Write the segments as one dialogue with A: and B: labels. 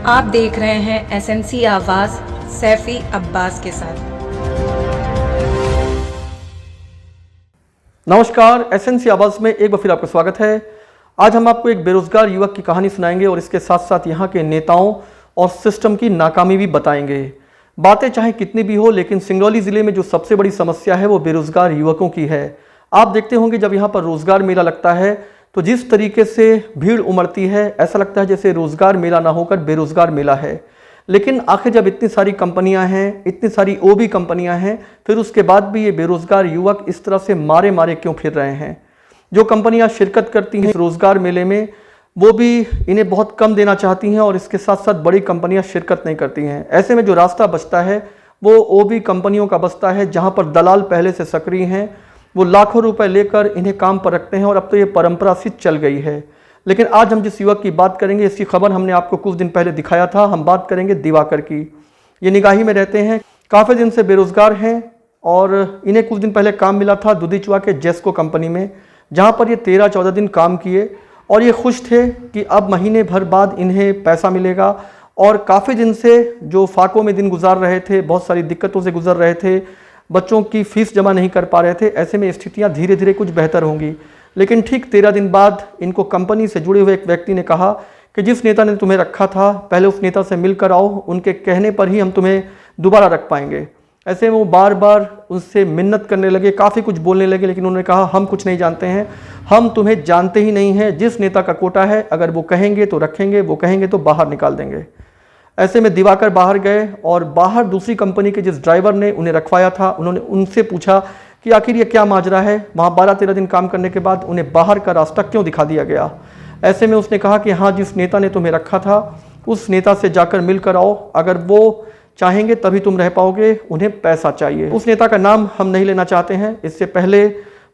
A: आप देख रहे हैं एसएनसी आवाज सैफी अब्बास के साथ।
B: नमस्कार, एसएनसी आवाज में एक बार फिर आपका स्वागत है। आज हम आपको एक बेरोजगार युवक की कहानी सुनाएंगे और इसके साथ साथ यहाँ के नेताओं और सिस्टम की नाकामी भी बताएंगे। बातें चाहे कितनी भी हो, लेकिन सिंगरौली जिले में जो सबसे बड़ी समस्या है वो बेरोजगार युवकों की है। आप देखते होंगे जब यहाँ पर रोजगार मेला लगता है तो जिस तरीके से भीड़ उमड़ती है, ऐसा लगता है जैसे रोजगार मेला ना होकर बेरोजगार मेला है। लेकिन आखिर जब इतनी सारी कंपनियां हैं, इतनी सारी ओबी कंपनियां हैं, फिर उसके बाद भी ये बेरोजगार युवक इस तरह से मारे मारे क्यों फिर रहे हैं? जो कंपनियां शिरकत करती हैं रोजगार मेले में, वो भी इन्हें बहुत कम देना चाहती हैं और इसके साथ साथ बड़ी कंपनियां शिरकत नहीं करती हैं। ऐसे में जो रास्ता बचता है वो ओबी कंपनियों का बचता है, जहां पर दलाल पहले से सक्रिय हैं। वो लाखों रुपए लेकर इन्हें काम पर रखते हैं और अब तो ये परंपरा सी चल गई है। लेकिन आज हम जिस युवक की बात करेंगे, इसकी खबर हमने आपको कुछ दिन पहले दिखाया था। हम बात करेंगे दिवाकर की। ये निगाही में रहते हैं, काफ़ी दिन से बेरोजगार हैं और इन्हें कुछ दिन पहले काम मिला था दुधीचुआ के जेस्को कंपनी में, जहां पर ये 13-14 दिन काम किए और ये खुश थे कि अब महीने भर बाद इन्हें पैसा मिलेगा। और काफ़ी दिन से जो फाकों में दिन गुजार रहे थे, बहुत सारी दिक्कतों से गुजर रहे थे, बच्चों की फीस जमा नहीं कर पा रहे थे, ऐसे में स्थितियां धीरे धीरे कुछ बेहतर होंगी। लेकिन ठीक 13 दिन बाद इनको कंपनी से जुड़े हुए एक व्यक्ति ने कहा कि जिस नेता ने तुम्हें रखा था, पहले उस नेता से मिलकर आओ, उनके कहने पर ही हम तुम्हें दोबारा रख पाएंगे। ऐसे में वो बार बार उनसे मिन्नत करने लगे, काफ़ी कुछ बोलने लगे, लेकिन उन्होंने कहा हम कुछ नहीं जानते हैं, हम तुम्हें जानते ही नहीं हैं। जिस नेता का कोटा है, अगर वो कहेंगे तो रखेंगे, वो कहेंगे तो बाहर निकाल देंगे। ऐसे में दिवाकर बाहर गए और बाहर दूसरी कंपनी के जिस ड्राइवर ने उन्हें रखवाया था, उन्होंने उनसे पूछा कि आखिर ये क्या माजरा है। वहाँ 12-13 दिन काम करने के बाद उन्हें बाहर का रास्ता क्यों दिखा दिया गया? ऐसे में उसने कहा कि हाँ, जिस नेता ने तुम्हें रखा था उस नेता से जाकर मिलकर आओ, अगर वो चाहेंगे तभी तुम रह पाओगे, उन्हें पैसा चाहिए। उस नेता का नाम हम नहीं लेना चाहते हैं। इससे पहले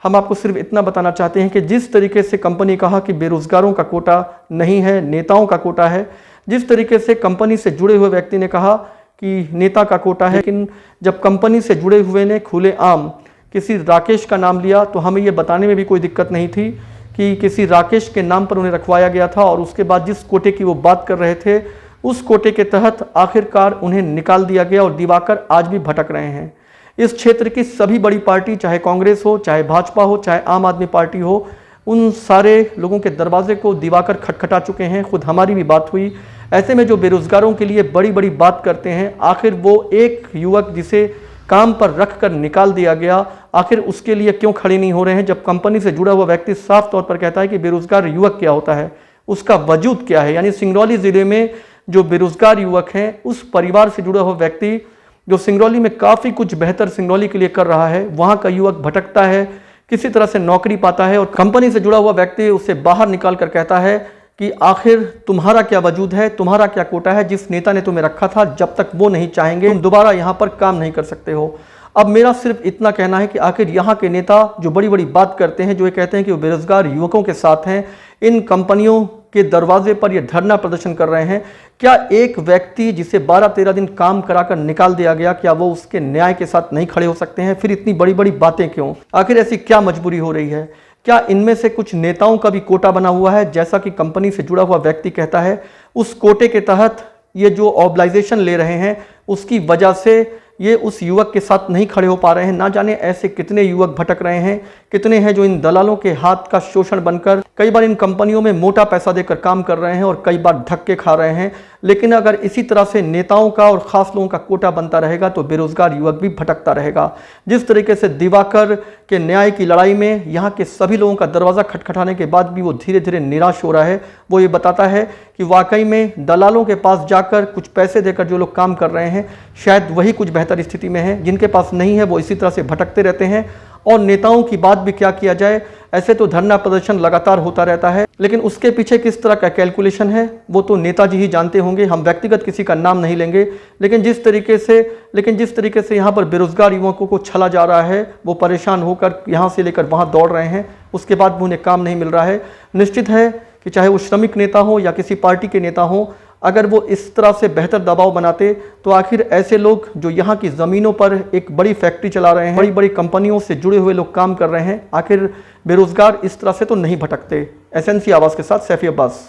B: हम आपको सिर्फ इतना बताना चाहते हैं कि जिस तरीके से कंपनी कहा कि बेरोजगारों का कोटा नहीं है, नेताओं का कोटा है, जिस तरीके से कंपनी से जुड़े हुए व्यक्ति ने कहा कि नेता का कोटा है, लेकिन जब कंपनी से जुड़े हुए ने खुलेआम किसी राकेश का नाम लिया तो हमें ये बताने में भी कोई दिक्कत नहीं थी कि किसी राकेश के नाम पर उन्हें रखवाया गया था। और उसके बाद जिस कोटे की वो बात कर रहे थे, उस कोटे के तहत आखिरकार उन्हें निकाल दिया गया और दिवाकर आज भी भटक रहे हैं। इस क्षेत्र की सभी बड़ी पार्टी, चाहे कांग्रेस हो, चाहे भाजपा हो, चाहे आम आदमी पार्टी हो, उन सारे लोगों के दरवाजे को दिवाकर खटखटा चुके हैं। खुद हमारी भी बात हुई। ऐसे में जो बेरोजगारों के लिए बड़ी बड़ी बात करते हैं, आखिर वो एक युवक जिसे काम पर रखकर निकाल दिया गया, आखिर उसके लिए क्यों खड़े नहीं हो रहे हैं? जब कंपनी से जुड़ा हुआ व्यक्ति साफ तौर पर कहता है कि बेरोजगार युवक क्या होता है, उसका वजूद क्या है। यानी सिंगरौली जिले में जो बेरोजगार युवक हैं, उस परिवार से जुड़ा हुआ व्यक्ति जो सिंगरौली में काफ़ी कुछ बेहतर सिंगरौली के लिए कर रहा है, वहाँ का युवक भटकता है, किसी तरह से नौकरी पाता है और कंपनी से जुड़ा हुआ व्यक्ति उसे बाहर निकाल कर कहता है कि आखिर तुम्हारा क्या वजूद है, तुम्हारा क्या कोटा है? जिस नेता ने तुम्हें रखा था, जब तक वो नहीं चाहेंगे तुम दोबारा यहाँ पर काम नहीं कर सकते हो। अब मेरा सिर्फ इतना कहना है कि आखिर यहाँ के नेता जो बड़ी बड़ी बात करते हैं, जो ये कहते हैं कि वो बेरोजगार युवकों के साथ हैं, इन कंपनियों के दरवाजे पर ये धरना प्रदर्शन कर रहे हैं, क्या एक व्यक्ति जिसे 12-13 दिन काम कराकर निकाल दिया गया, क्या वो उसके न्याय के साथ नहीं खड़े हो सकते हैं? फिर इतनी बड़ी बड़ी बातें क्यों? आखिर ऐसी क्या मजबूरी हो रही है? क्या इनमें से कुछ नेताओं का भी कोटा बना हुआ है? जैसा कि कंपनी से जुड़ा हुआ व्यक्ति कहता है, उस कोटे के तहत ये जो ऑब्लाइजेशन ले रहे हैं, उसकी वजह से ये उस युवक के साथ नहीं खड़े हो पा रहे हैं। ना जाने ऐसे कितने युवक भटक रहे हैं, कितने हैं जो इन दलालों के हाथ का शोषण बनकर कई बार इन कंपनियों में मोटा पैसा देकर काम कर रहे हैं और कई बार धक्के खा रहे हैं। लेकिन अगर इसी तरह से नेताओं का और खास लोगों का कोटा बनता रहेगा तो बेरोजगार युवक भी भटकता रहेगा। जिस तरीके से दिवाकर के न्याय की लड़ाई में यहाँ के सभी लोगों का दरवाज़ा खटखटाने के बाद भी वो धीरे धीरे निराश हो रहा है, वो ये बताता है कि वाकई में दलालों के पास जाकर कुछ पैसे देकर जो लोग काम कर रहे हैं, शायद वही कुछ बेहतर स्थिति में है। जिनके पास नहीं है वो इसी तरह से भटकते रहते हैं। और नेताओं की बात भी क्या किया जाए, ऐसे तो धरना प्रदर्शन लगातार होता रहता है, लेकिन उसके पीछे किस तरह का कैलकुलेशन है वो तो नेताजी ही जानते होंगे। हम व्यक्तिगत किसी का नाम नहीं लेंगे, लेकिन जिस तरीके से यहाँ पर बेरोजगार युवकों को छला जा रहा है, वो परेशान होकर यहाँ से लेकर वहाँ दौड़ रहे हैं, उसके बाद भी उन्हें काम नहीं मिल रहा है। निश्चित है कि चाहे वो श्रमिक नेता हो या किसी पार्टी के नेता हो, अगर वो इस तरह से बेहतर दबाव बनाते तो आखिर ऐसे लोग जो यहाँ की ज़मीनों पर एक बड़ी फैक्ट्री चला रहे हैं, बड़ी बड़ी कंपनियों से जुड़े हुए लोग काम कर रहे हैं, आखिर बेरोजगार इस तरह से तो नहीं भटकते। एसएनसी आवाज़ के साथ सैफी अब्बास।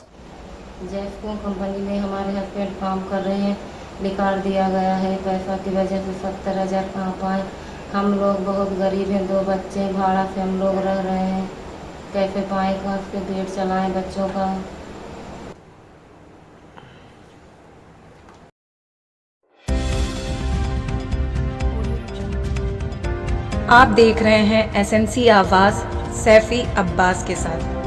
C: जैफको कंपनी में हमारे हस्बैंड काम कर रहे हैं, निकाल दिया गया है। पैसा की वजह से 70,000 कहाँ पाए। हम लोग बहुत गरीब हैं, 2 बच्चे भाड़ा से हम लोग रह रहे हैं, कैसे पाएँ, कहाँ से पेट चलाएं बच्चों का।
A: आप देख रहे हैं एसएनसी आवाज़ सैफी अब्बास के साथ।